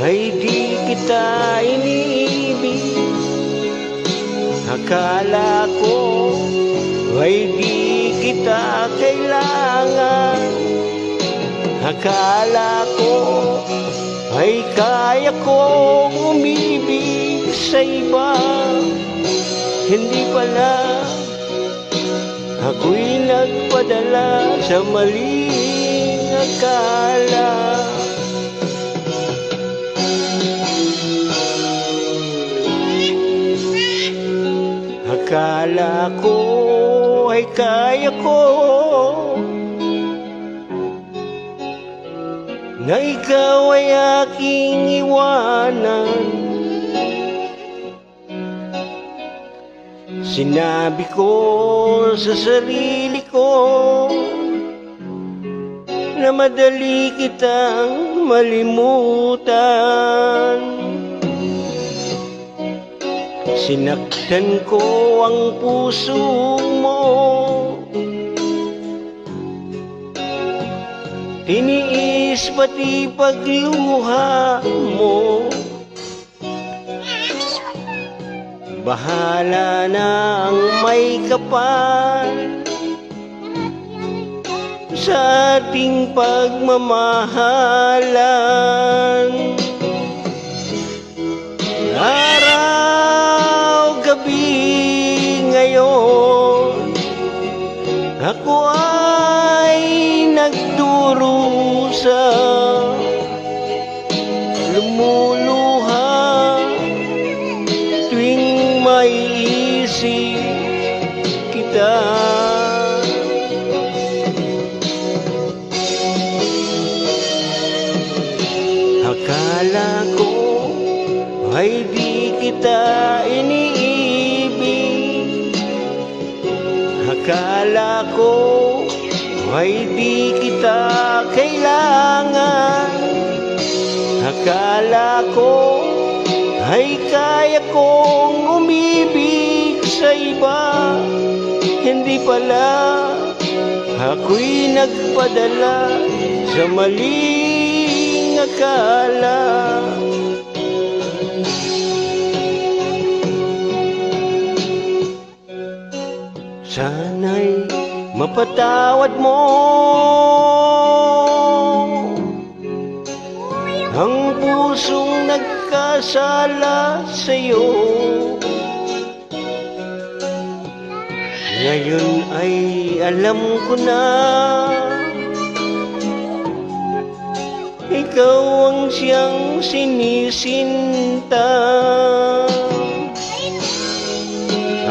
ay di kita iniibig. Akala ko ay di kita kailangan. Akala ko ay kaya kong umibig sa iba. Hindi pala, ako'y nagpadala sa maling akala. Akala ko ay kaya ko na ikaw ay aking iwanan. Sinabi ko sa sarili ko na madali kitang malimutan. Sinaktan ko ang puso mo, tiniis pati pagluha mo. Bahala na ang may kapal sa ating pagmamahalan. Araw, gabi ngayon, ako ay nagdurusa, lumuluha tuwing maiisip kita. Akala ko ay di kita iniibig. Akala ko ay di kita kailangan. Akala ko ay kaya kong umibig sa iba. Hindi pala, ako'y nagpadala sa maling akala. Sana'y mapatawad mo ang pusong nagkasala sa'yo. Ngayon ay alam ko na ikaw ang siyang sinisinta.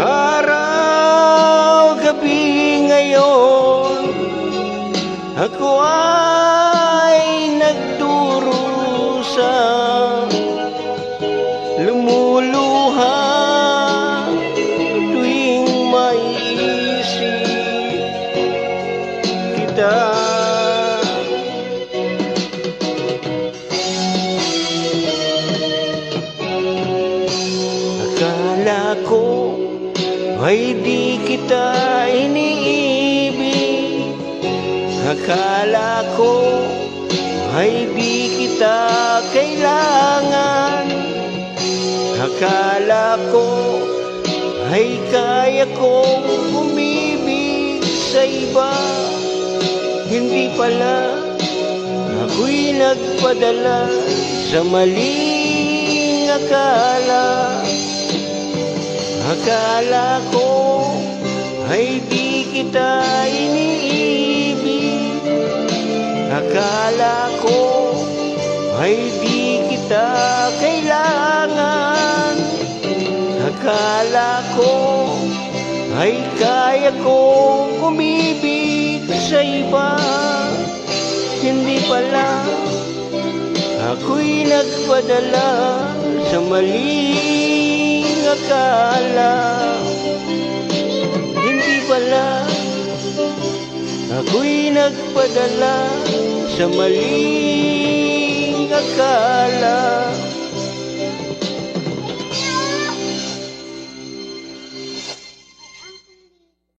Araw, gabi ngayon, ako ay nagdurusa, lumuluha tuwing maiisip kita. Akala ko ay di kita iniibig. Akala ko ay di kita kailangan. Akala ko ay kaya kong umibig sa iba. Hindi pala, ako'y nagpadala sa maling akala. Akala ko ay di kita iniibig. Akala ko ay di kita kailangan. Akala ko ay kaya kong umibig sa iba. Hindi pala, ako'y nagpadala sa maling akala. Hindi pala, ako'y nagpadala sa maling akala.